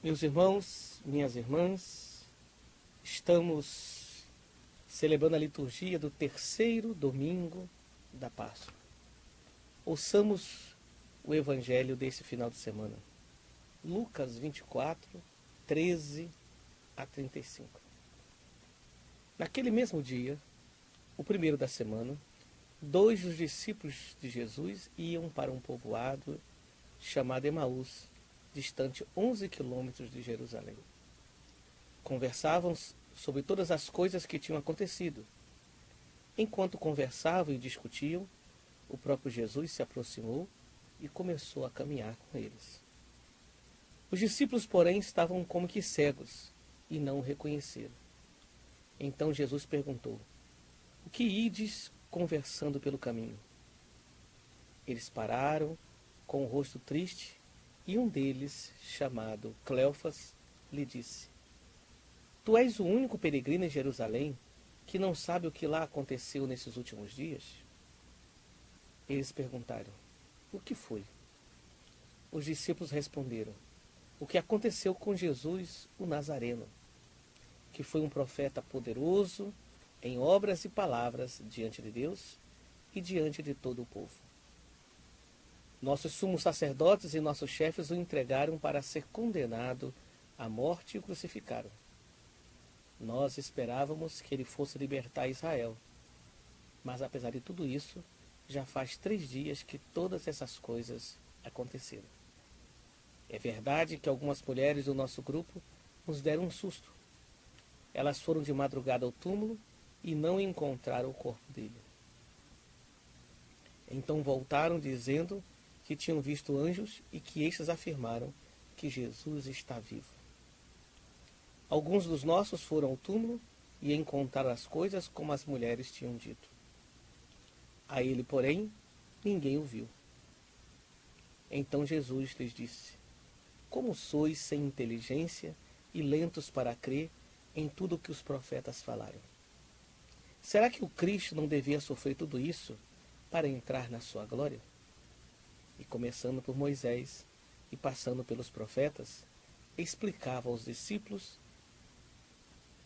Meus irmãos, minhas irmãs, estamos celebrando a liturgia do terceiro domingo da Páscoa. Ouçamos o evangelho desse final de semana. Lucas 24, 13 a 35. Naquele mesmo dia, o primeiro da semana, 2 dos discípulos de Jesus iam para um povoado chamado Emaús, distante 11 quilômetros de Jerusalém. Conversavam sobre todas as coisas que tinham acontecido. Enquanto conversavam e discutiam, o próprio Jesus se aproximou e começou a caminhar com eles. Os discípulos, porém, estavam como que cegos e não o reconheceram. Então Jesus perguntou: "O que ides conversando pelo caminho?" Eles pararam, com o rosto triste, e um deles, chamado Cleofas, lhe disse: "Tu és o único peregrino em Jerusalém que não sabe o que lá aconteceu nesses últimos dias?" Eles perguntaram: "O que foi?" Os discípulos responderam: "O que aconteceu com Jesus, o Nazareno, que foi um profeta poderoso em obras e palavras diante de Deus e diante de todo o povo. Nossos sumos sacerdotes e nossos chefes o entregaram para ser condenado à morte e o crucificaram. Nós esperávamos que ele fosse libertar Israel, mas apesar de tudo isso, já faz 3 dias que todas essas coisas aconteceram. É verdade que algumas mulheres do nosso grupo nos deram um susto. Elas foram de madrugada ao túmulo e não encontraram o corpo dele. Então voltaram dizendo que tinham visto anjos e que estes afirmaram que Jesus está vivo. Alguns dos nossos foram ao túmulo e encontraram as coisas como as mulheres tinham dito. A ele, porém, ninguém o viu." Então Jesus lhes disse: "Como sois sem inteligência e lentos para crer em tudo o que os profetas falaram? Será que o Cristo não devia sofrer tudo isso para entrar na sua glória?" E começando por Moisés e passando pelos profetas, explicava aos discípulos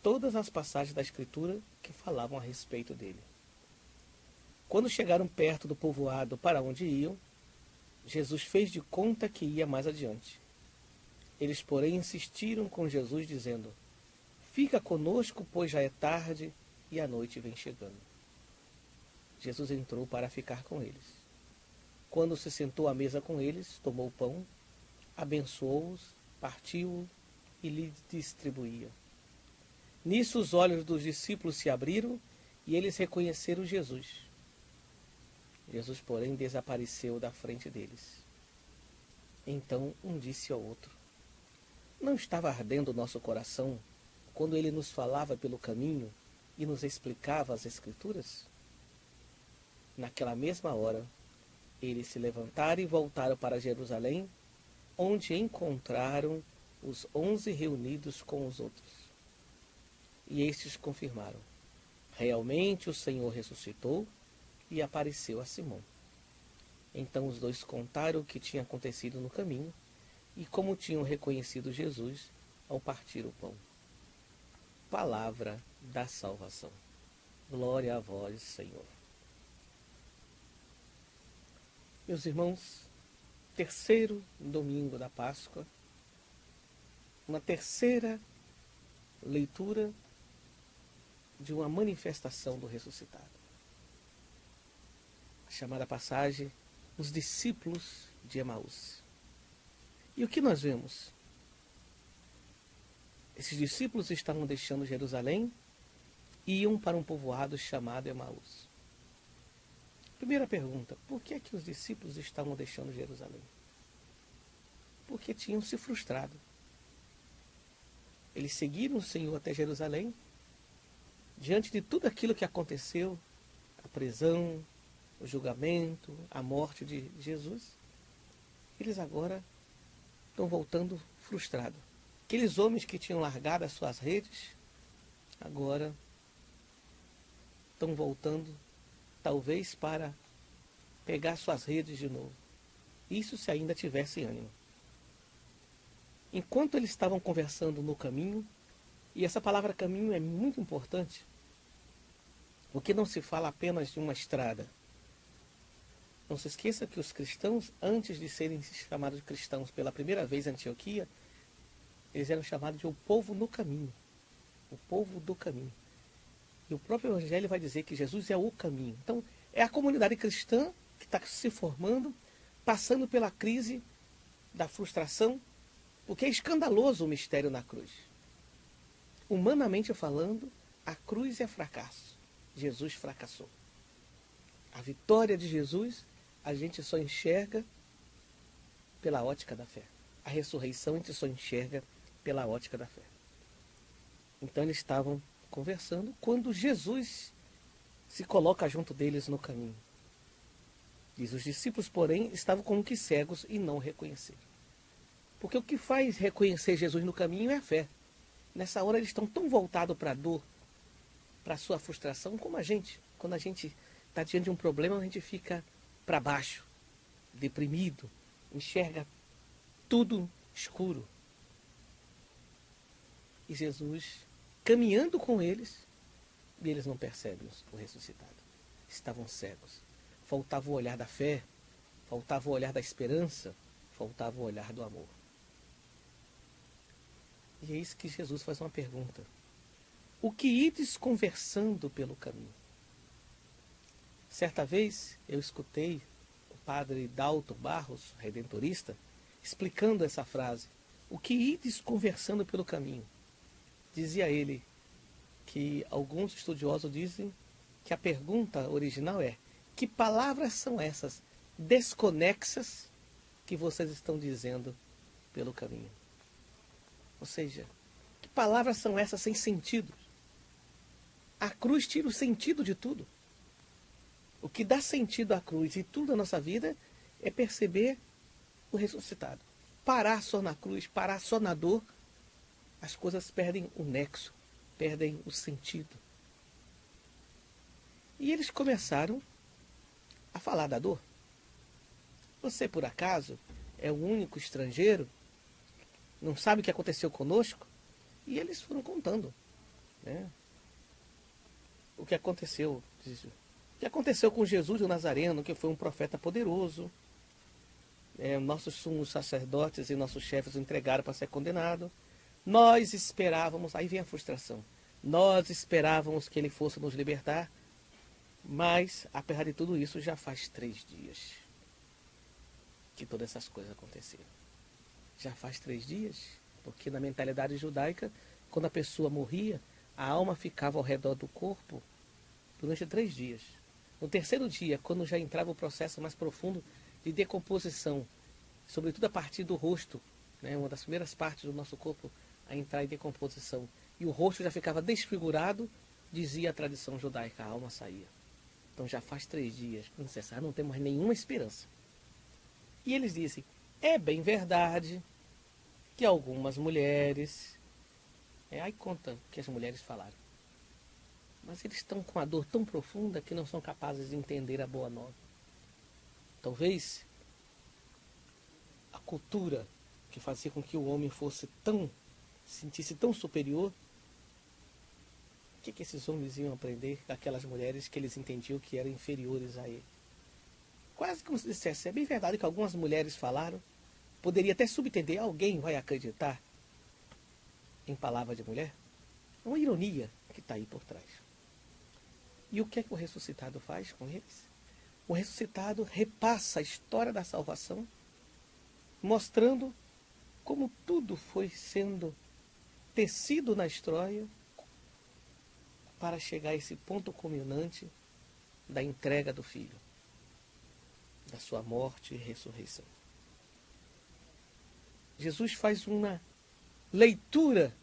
todas as passagens da Escritura que falavam a respeito dele. Quando chegaram perto do povoado para onde iam, Jesus fez de conta que ia mais adiante. Eles, porém, insistiram com Jesus, dizendo: "Fica conosco, pois já é tarde e a noite vem chegando." Jesus entrou para ficar com eles. Quando se sentou à mesa com eles, tomou o pão, abençoou-os, partiu-o e lhes distribuía. Nisso os olhos dos discípulos se abriram e eles reconheceram Jesus. Jesus, porém, desapareceu da frente deles. Então um disse ao outro: "Não estava ardendo o nosso coração quando ele nos falava pelo caminho e nos explicava as Escrituras?" Naquela mesma hora, eles se levantaram e voltaram para Jerusalém, onde encontraram os 11 reunidos com os outros. E estes confirmaram: realmente o Senhor ressuscitou e apareceu a Simão. Então os 2 contaram o que tinha acontecido no caminho e como tinham reconhecido Jesus ao partir o pão. Palavra da salvação. Glória a vós, Senhor. Meus irmãos, terceiro domingo da Páscoa, uma terceira leitura de uma manifestação do ressuscitado. A chamada passagem, os discípulos de Emaús. E o que nós vemos? Esses discípulos estavam deixando Jerusalém e iam para um povoado chamado Emaús. Primeira pergunta: por que é que os discípulos estavam deixando Jerusalém? Porque tinham se frustrado. Eles seguiram o Senhor até Jerusalém, diante de tudo aquilo que aconteceu, a prisão, o julgamento, a morte de Jesus. Eles agora estão voltando frustrados. Aqueles homens que tinham largado as suas redes, agora estão voltando, talvez para pegar suas redes de novo. Isso se ainda tivesse ânimo. enquanto eles estavam conversando no caminho, e essa palavra caminho é muito importante, porque não se fala apenas de uma estrada. Não se esqueça que os cristãos, antes de serem chamados de cristãos pela primeira vez em Antioquia, eles eram chamados de o povo no caminho. O povo do caminho. E o próprio Evangelho vai dizer que Jesus é o caminho. Então, é a comunidade cristã que está se formando, passando pela crise da frustração, porque é escandaloso o mistério na cruz. Humanamente falando, a cruz é fracasso. Jesus fracassou. A vitória de Jesus, a gente só enxerga pela ótica da fé. A ressurreição a gente só enxerga pela ótica da fé. Então eles estavam conversando quando Jesus se coloca junto deles no caminho. Diz, os discípulos, porém, estavam como que cegos e não reconheceram. Porque o que faz reconhecer Jesus no caminho é a fé. Nessa hora eles estão tão voltados para a dor, para a sua frustração, como a gente. Quando a gente está diante de um problema, a gente fica para baixo, deprimido, enxerga tudo escuro. E Jesus, caminhando com eles, e eles não percebem o ressuscitado. Estavam cegos. Faltava o olhar da fé, faltava o olhar da esperança, faltava o olhar do amor. E é isso que Jesus faz uma pergunta. O que ides conversando pelo caminho? Certa vez eu escutei o padre Dalton Barros, redentorista, explicando essa frase. O que ides conversando pelo caminho? Dizia ele que alguns estudiosos dizem que a pergunta original é: que palavras são essas desconexas que vocês estão dizendo pelo caminho? Ou seja, que palavras são essas sem sentido? A cruz tira o sentido de tudo. O que dá sentido à cruz e tudo na nossa vida é perceber o ressuscitado. Parar só na cruz, parar só na dor, as coisas perdem o nexo, perdem o sentido. E eles começaram a falar da dor. Você, por acaso, é o único estrangeiro? Não sabe o que aconteceu conosco? E eles foram contando, né? O que aconteceu. O que aconteceu com Jesus o Nazareno, que foi um profeta poderoso. Nossos sumos sacerdotes e nossos chefes o entregaram para ser condenado. Nós esperávamos, aí vem a frustração, nós esperávamos que ele fosse nos libertar, mas, apesar de tudo isso, já faz 3 dias que todas essas coisas aconteceram. Já faz 3 dias, porque na mentalidade judaica, quando a pessoa morria, a alma ficava ao redor do corpo durante 3 dias. No terceiro dia, quando já entrava o processo mais profundo de decomposição, sobretudo a partir do rosto, né, uma das primeiras partes do nosso corpo a entrar em decomposição, e o rosto já ficava desfigurado, dizia a tradição judaica, a alma saía. Então já faz 3 dias, não tem mais nenhuma esperança. E eles dizem, é bem verdade que algumas mulheres, aí conta o que as mulheres falaram, mas eles estão com a dor tão profunda que não são capazes de entender a boa nova. Talvez a cultura que fazia com que o homem sentisse tão superior, o que esses homens iam aprender daquelas mulheres que eles entendiam que eram inferiores a ele? Quase como se dissesse, é bem verdade que algumas mulheres falaram, poderia até subentender, alguém vai acreditar em palavra de mulher? É uma ironia que está aí por trás. E o que é que o ressuscitado faz com eles? O ressuscitado repassa a história da salvação, mostrando como tudo foi sendo tecido na história para chegar a esse ponto culminante da entrega do Filho, da sua morte e ressurreição. Jesus faz uma leitura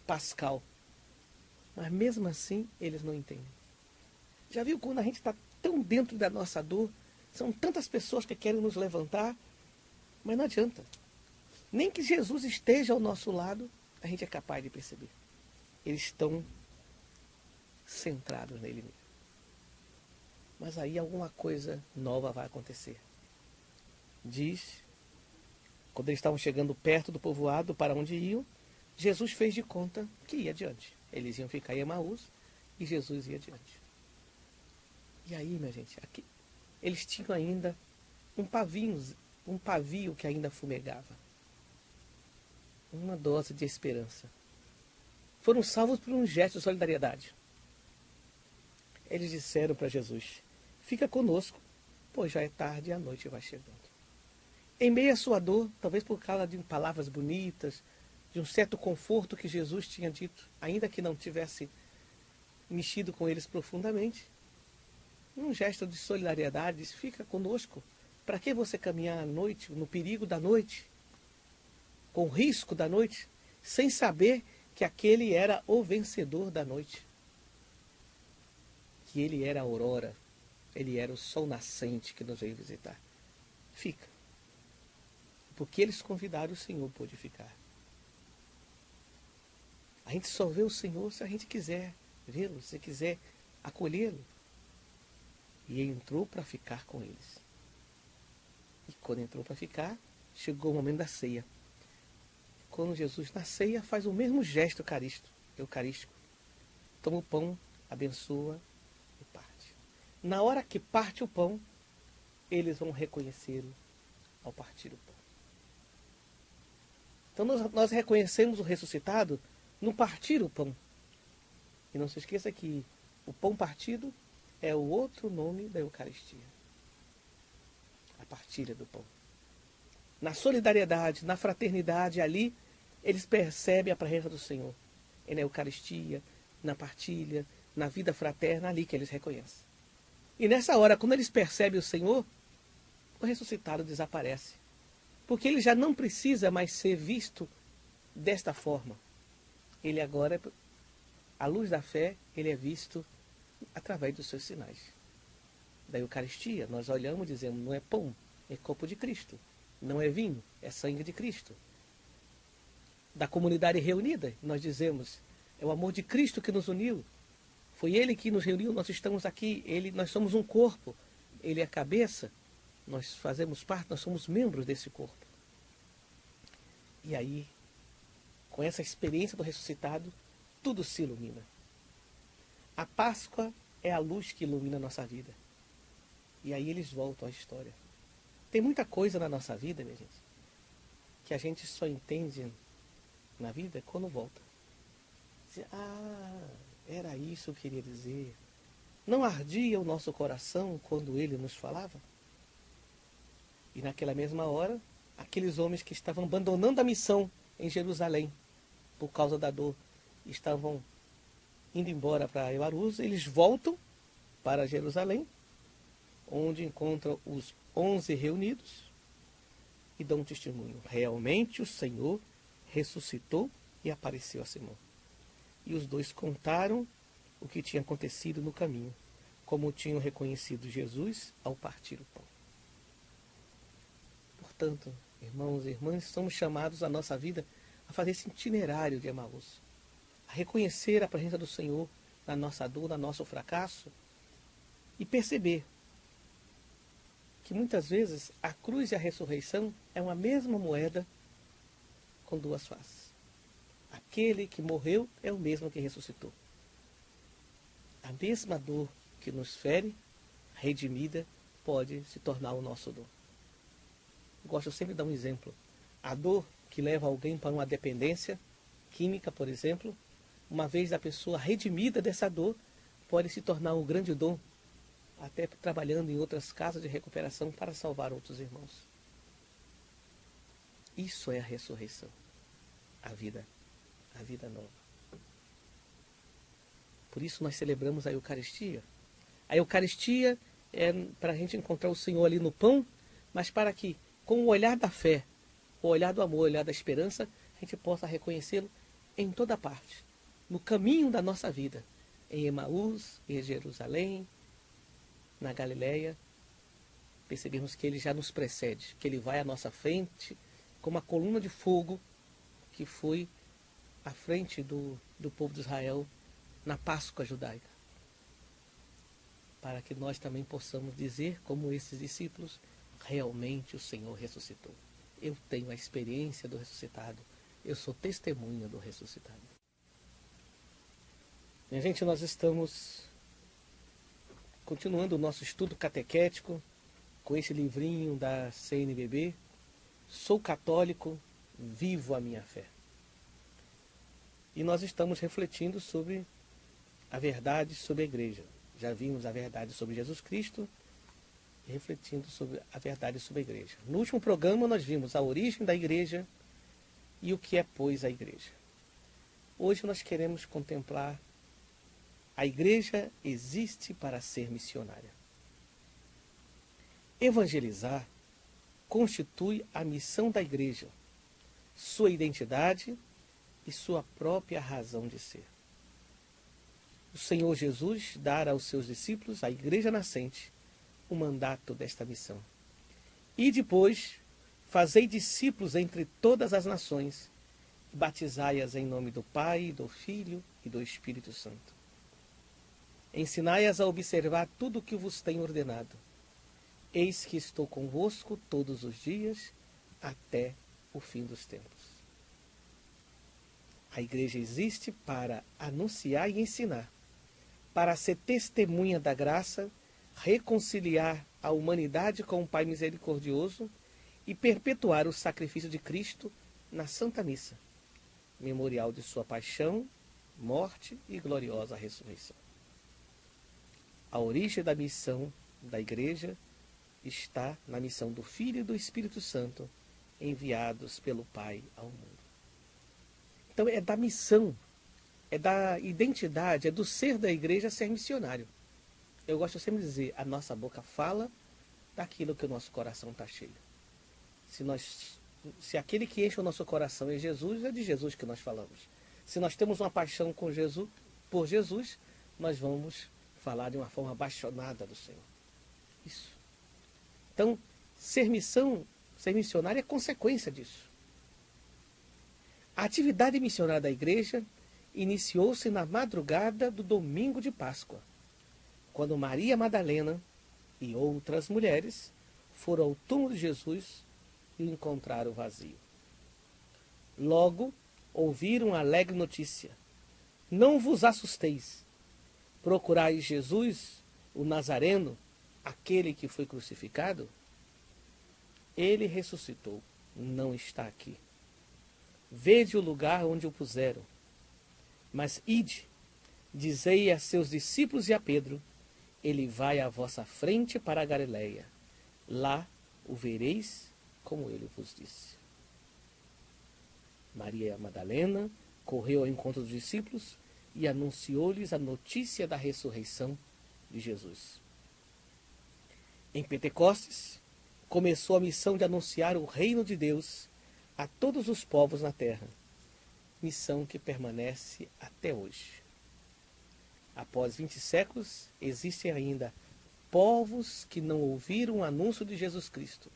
pascal, mas mesmo assim eles não entendem. Já viu quando a gente está tão dentro da nossa dor, são tantas pessoas que querem nos levantar, mas não adianta. Nem que Jesus esteja ao nosso lado, a gente é capaz de perceber. Eles estão centrados nele mesmo. Mas aí alguma coisa nova vai acontecer. Diz Quando eles estavam chegando perto do povoado para onde iam, Jesus fez de conta que ia adiante. Eles iam ficar em Emaús e Jesus ia adiante. E aí, minha gente, aqui, eles tinham ainda um pavio que ainda fumegava. Uma dose de esperança. Foram salvos por um gesto de solidariedade. Eles disseram para Jesus: fica conosco, pois já é tarde e a noite vai chegando. Em meio à sua dor, talvez por causa de palavras bonitas, de um certo conforto que Jesus tinha dito, ainda que não tivesse mexido com eles profundamente, um gesto de solidariedade, diz: fica conosco. Para que você caminhar à noite, no perigo da noite, com o risco da noite, sem saber que aquele era o vencedor da noite? Que ele era a aurora, ele era o sol nascente que nos veio visitar. Fica. Porque eles convidaram, o Senhor pôde ficar. A gente só vê o Senhor se a gente quiser vê-lo, se quiser acolhê-lo. E ele entrou para ficar com eles. E quando entrou para ficar, chegou o momento da ceia. Quando Jesus na ceia faz o mesmo gesto eucarístico. Toma o pão, abençoa e parte. Na hora que parte o pão, eles vão reconhecê-lo ao partir o pão. Então nós reconhecemos o ressuscitado no partir o pão. E não se esqueça que o pão partido é o outro nome da Eucaristia. A partilha do pão. Na solidariedade, na fraternidade, ali eles percebem a presença do Senhor. É na Eucaristia, na partilha, na vida fraterna, ali que eles reconhecem. E nessa hora, quando eles percebem o Senhor, o ressuscitado desaparece. Porque ele já não precisa mais ser visto desta forma. Ele agora, à luz da fé, ele é visto através dos seus sinais. Da Eucaristia, nós olhamos e dizemos: não é pão, é corpo de Cristo. Não é vinho, é sangue de Cristo. Da comunidade reunida, nós dizemos: é o amor de Cristo que nos uniu. Foi Ele que nos reuniu, nós estamos aqui, nós somos um corpo. Ele é a cabeça, nós fazemos parte, nós somos membros desse corpo. E aí, com essa experiência do ressuscitado, tudo se ilumina. A Páscoa é a luz que ilumina a nossa vida. E aí eles voltam à história. Tem muita coisa na nossa vida, minha gente, que a gente só entende na vida quando volta. Era isso que eu queria dizer. Não ardia o nosso coração quando ele nos falava? E naquela mesma hora, aqueles homens que estavam abandonando a missão em Jerusalém, por causa da dor, estavam indo embora para Emaús, eles voltam para Jerusalém, onde encontram os 11 reunidos e dão um testemunho. Realmente o Senhor ressuscitou e apareceu a Simão. E os dois contaram o que tinha acontecido no caminho, como tinham reconhecido Jesus ao partir o pão. Portanto, irmãos e irmãs, somos chamados a nossa vida a fazer esse itinerário de Emaús, a reconhecer a presença do Senhor na nossa dor, no nosso fracasso, e perceber que muitas vezes a cruz e a ressurreição é uma mesma moeda com duas faces. Aquele que morreu é o mesmo que ressuscitou. A mesma dor que nos fere, redimida, pode se tornar o nosso dor. Gosto sempre de dar um exemplo. A dor que leva alguém para uma dependência química, por exemplo, uma vez a pessoa redimida dessa dor, pode se tornar um grande dom, até trabalhando em outras casas de recuperação para salvar outros irmãos. Isso é a ressurreição, a vida nova. Por isso nós celebramos a Eucaristia. A Eucaristia é para a gente encontrar o Senhor ali no pão, mas para que, com o olhar da fé, o olhar do amor, o olhar da esperança, a gente possa reconhecê-lo em toda parte, no caminho da nossa vida, em Emaús, em Jerusalém, na Galileia. Percebemos que ele já nos precede, que ele vai à nossa frente, como uma coluna de fogo que foi à frente do povo de Israel na Páscoa judaica. Para que nós também possamos dizer, como esses discípulos: realmente o Senhor ressuscitou. eu tenho a experiência do ressuscitado. Eu sou testemunha do ressuscitado. Minha gente, nós estamos continuando o nosso estudo catequético com esse livrinho da CNBB. Sou católico, vivo a minha fé. E nós estamos refletindo sobre a verdade sobre a igreja. Já vimos a verdade sobre Jesus Cristo e refletindo sobre a verdade sobre a igreja. No último programa nós vimos a origem da igreja e o que é, pois, a igreja. Hoje nós queremos contemplar a igreja existe para ser missionária. Evangelizar constitui a missão da igreja, sua identidade e sua própria razão de ser. O Senhor Jesus dará aos seus discípulos, a igreja nascente, o mandato desta missão. E depois, fazei discípulos entre todas as nações, e batizai-as em nome do Pai, do Filho e do Espírito Santo. Ensinai-as a observar tudo o que vos tenho ordenado. Eis que estou convosco todos os dias, até o fim dos tempos. A igreja existe para anunciar e ensinar, para ser testemunha da graça, reconciliar a humanidade com o Pai misericordioso e perpetuar o sacrifício de Cristo na Santa Missa, memorial de sua paixão, morte e gloriosa ressurreição. A origem da missão da igreja está na missão do Filho e do Espírito Santo, enviados pelo Pai ao mundo. Então é da missão, é da identidade, é do ser da igreja ser missionário. Eu gosto sempre de dizer, a nossa boca fala daquilo que o nosso coração está cheio. Se aquele que enche o nosso coração é Jesus, é de Jesus que nós falamos. Se nós temos uma paixão por Jesus, nós vamos falar de uma forma apaixonada do Senhor. Isso. Então, ser missionário é consequência disso. A atividade missionária da igreja iniciou-se na madrugada do domingo de Páscoa, quando Maria Madalena e outras mulheres foram ao túmulo de Jesus e o encontraram vazio. Logo, ouviram a alegre notícia: não vos assusteis, procurais Jesus, o Nazareno, aquele que foi crucificado? Ele ressuscitou, não está aqui. Vede o lugar onde o puseram. Mas ide, dizei a seus discípulos e a Pedro: ele vai à vossa frente para a Galileia. Lá o vereis, como ele vos disse. Maria Madalena correu ao encontro dos discípulos e anunciou-lhes a notícia da ressurreição de Jesus. Em Pentecostes, começou a missão de anunciar o reino de Deus a todos os povos na terra, missão que permanece até hoje. Após 20 séculos, existem ainda povos que não ouviram o anúncio de Jesus Cristo.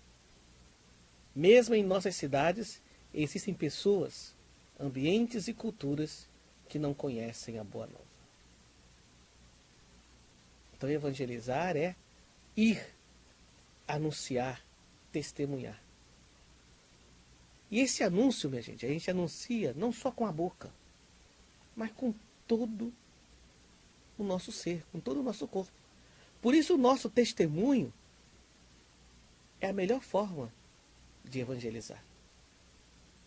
Mesmo em nossas cidades, existem pessoas, ambientes e culturas que não conhecem a Boa Nova. Então, evangelizar é ir, anunciar, testemunhar. E esse anúncio, minha gente, a gente anuncia não só com a boca, mas com todo o nosso ser, com todo o nosso corpo. Por isso o nosso testemunho é a melhor forma de evangelizar.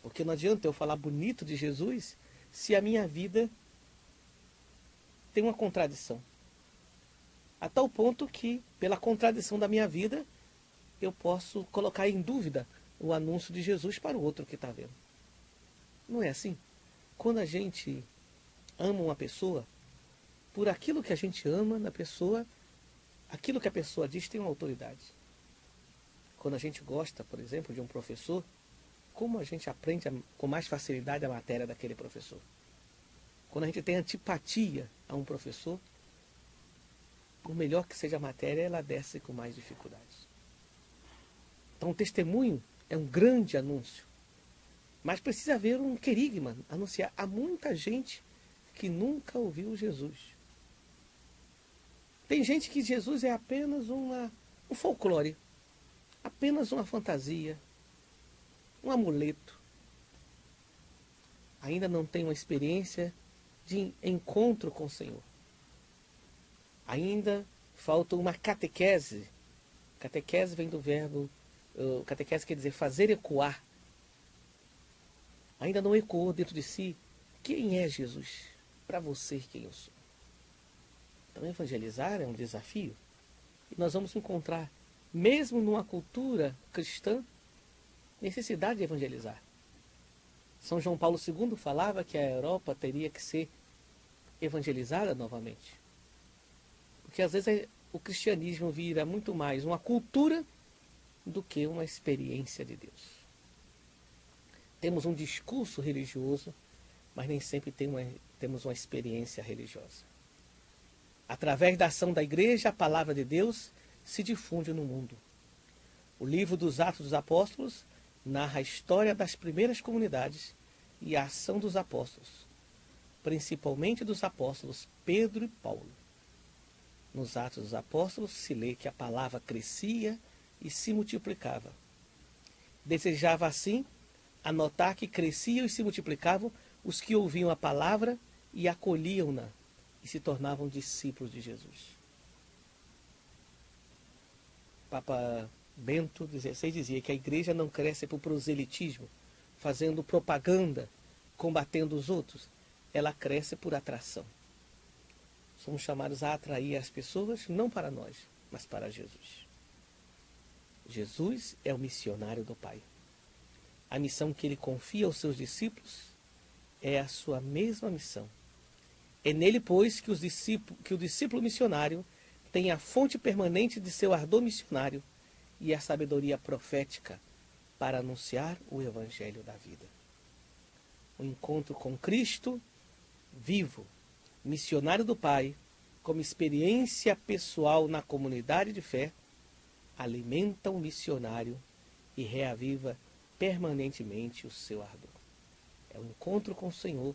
Porque não adianta eu falar bonito de Jesus se a minha vida tem uma contradição. A tal ponto que, pela contradição da minha vida, eu posso colocar em dúvida o anúncio de Jesus para o outro que está vendo. Não é assim? Quando a gente ama uma pessoa, por aquilo que a gente ama na pessoa, aquilo que a pessoa diz tem uma autoridade. Quando a gente gosta, por exemplo, de um professor, como a gente aprende com mais facilidade a matéria daquele professor? Quando a gente tem antipatia a um professor, por melhor que seja a matéria, ela desce com mais dificuldades. Então o testemunho é um grande anúncio. Mas precisa haver um querigma, anunciar a muita gente que nunca ouviu Jesus. Tem gente que Jesus é apenas um folclore, apenas uma fantasia. um amuleto. Ainda não tem uma experiência de encontro com o Senhor. Ainda falta uma catequese. Catequese vem do verbo, catequese quer dizer fazer ecoar. Ainda não ecoou dentro de si quem é Jesus, para você quem eu sou. Então evangelizar é um desafio. E nós vamos encontrar, mesmo numa cultura cristã, necessidade de evangelizar. São João Paulo II falava que a Europa teria que ser evangelizada novamente. Porque às vezes o cristianismo vira muito mais uma cultura do que uma experiência de Deus. Temos um discurso religioso, mas nem sempre temos uma experiência religiosa. Através da ação da igreja, a palavra de Deus se difunde no mundo. O livro dos Atos dos Apóstolos narra a história das primeiras comunidades e a ação dos apóstolos, principalmente dos apóstolos Pedro e Paulo. Nos Atos dos Apóstolos se lê que a palavra crescia e se multiplicava. Desejava assim anotar que cresciam e se multiplicavam os que ouviam a palavra e acolhiam-na e se tornavam discípulos de Jesus. Papa Bento XVI dizia que a igreja não cresce por proselitismo, fazendo propaganda, combatendo os outros. Ela cresce por atração. Somos chamados a atrair as pessoas, não para nós, mas para Jesus. Jesus é o missionário do Pai. A missão que ele confia aos seus discípulos é a sua mesma missão. É nele, pois, que o discípulo missionário tem a fonte permanente de seu ardor missionário e a sabedoria profética para anunciar o evangelho da vida. O encontro com Cristo vivo, missionário do Pai, como experiência pessoal na comunidade de fé, alimenta o missionário e reaviva permanentemente o seu ardor. É o encontro com o Senhor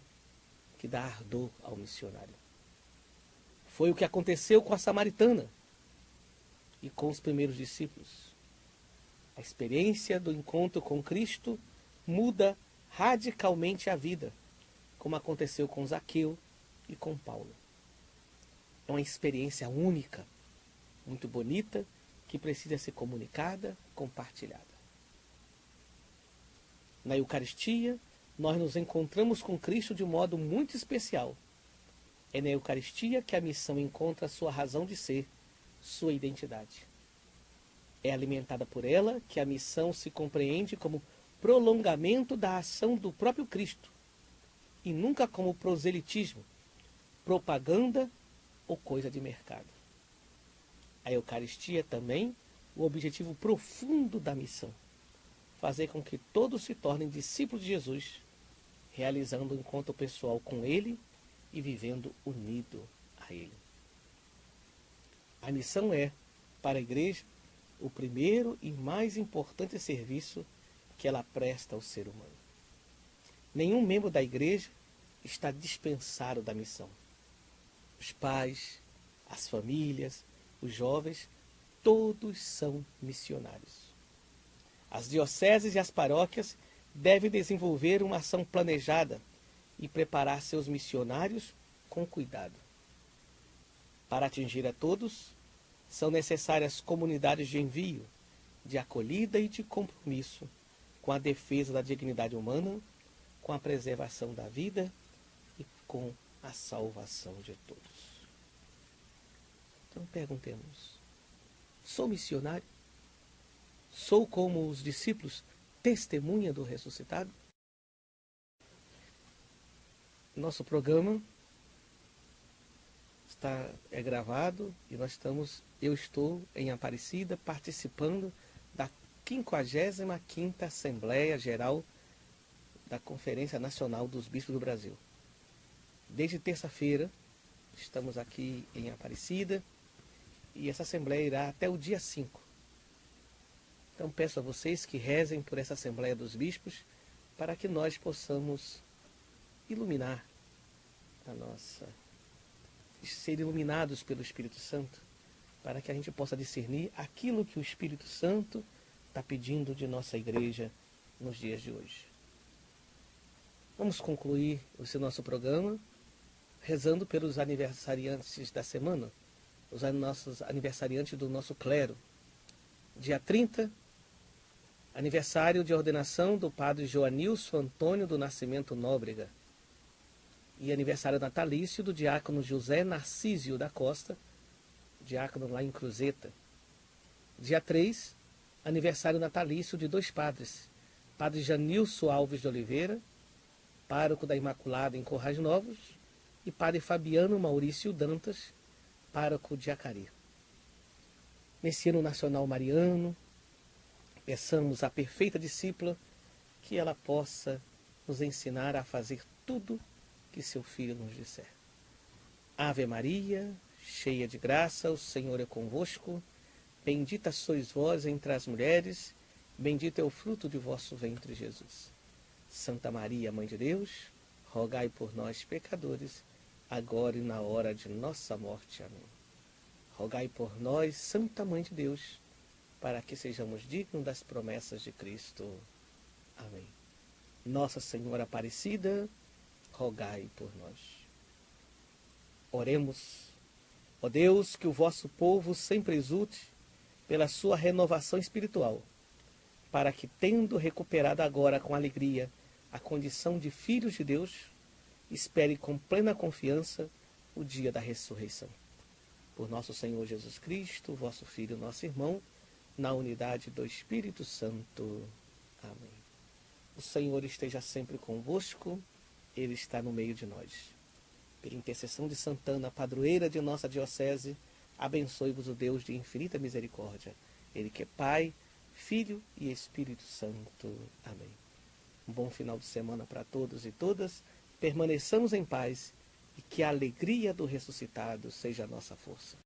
que dá ardor ao missionário. Foi o que aconteceu com a samaritana e com os primeiros discípulos. A experiência do encontro com Cristo muda radicalmente a vida, como aconteceu com Zaqueu e com Paulo. É uma experiência única, muito bonita, que precisa ser comunicada, compartilhada. Na Eucaristia, nós nos encontramos com Cristo de um modo muito especial. É na Eucaristia que a missão encontra sua razão de ser, sua identidade. É alimentada por ela que a missão se compreende como prolongamento da ação do próprio Cristo, e nunca como proselitismo, propaganda ou coisa de mercado. A Eucaristia é também o objetivo profundo da missão, fazer com que todos se tornem discípulos de Jesus, realizando um encontro pessoal com Ele e vivendo unido a Ele. A missão é, para a Igreja, o primeiro e mais importante serviço que ela presta ao ser humano. Nenhum membro da Igreja está dispensado da missão. Os pais, as famílias, os jovens, todos são missionários. As dioceses e as paróquias devem desenvolver uma ação planejada e preparar seus missionários com cuidado. Para atingir a todos, são necessárias comunidades de envio, de acolhida e de compromisso com a defesa da dignidade humana, com a preservação da vida e com a salvação de todos. Então perguntemos: sou missionário? Sou como os discípulos, testemunha do ressuscitado? Nosso programa é gravado e eu estou em Aparecida participando da 55ª Assembleia Geral da Conferência Nacional dos Bispos do Brasil. Desde terça-feira estamos aqui em Aparecida e essa Assembleia irá até o dia 5. Então peço a vocês que rezem por essa Assembleia dos Bispos para que nós possamos iluminar ser iluminados pelo Espírito Santo, para que a gente possa discernir aquilo que o Espírito Santo está pedindo de nossa igreja nos dias de hoje. Vamos concluir esse nosso programa rezando pelos aniversariantes da semana, os nossos aniversariantes do nosso clero. Dia 30, aniversário de ordenação do padre Joanilson Antônio do Nascimento Nóbrega. E aniversário natalício do diácono José Narcísio da Costa, diácono lá em Cruzeta. Dia 3, aniversário natalício de 2 padres, padre Janilson Alves de Oliveira, pároco da Imaculada em Corrais Novos, e padre Fabiano Maurício Dantas, pároco de Acari. Nesse ano nacional mariano, peçamos à perfeita discípula que ela possa nos ensinar a fazer tudo que seu Filho nos disser. Ave Maria, cheia de graça, o Senhor é convosco. Bendita sois vós entre as mulheres, bendito é o fruto de vosso ventre, Jesus. Santa Maria, Mãe de Deus, rogai por nós, pecadores, agora e na hora de nossa morte. Amém. Rogai por nós, Santa Mãe de Deus, para que sejamos dignos das promessas de Cristo. Amém. Nossa Senhora Aparecida, rogai por nós. Oremos. Ó Deus, que o vosso povo sempre exulte pela sua renovação espiritual, para que, tendo recuperado agora com alegria a condição de filhos de Deus, espere com plena confiança o dia da ressurreição. Por nosso Senhor Jesus Cristo, vosso Filho, nosso irmão, na unidade do Espírito Santo. Amém. O Senhor esteja sempre convosco, Ele está no meio de nós. Pela intercessão de Santana, padroeira de nossa diocese, abençoe-vos o Deus de infinita misericórdia, Ele que é Pai, Filho e Espírito Santo. Amém. Um bom final de semana para todos e todas. Permaneçamos em paz e que a alegria do ressuscitado seja a nossa força.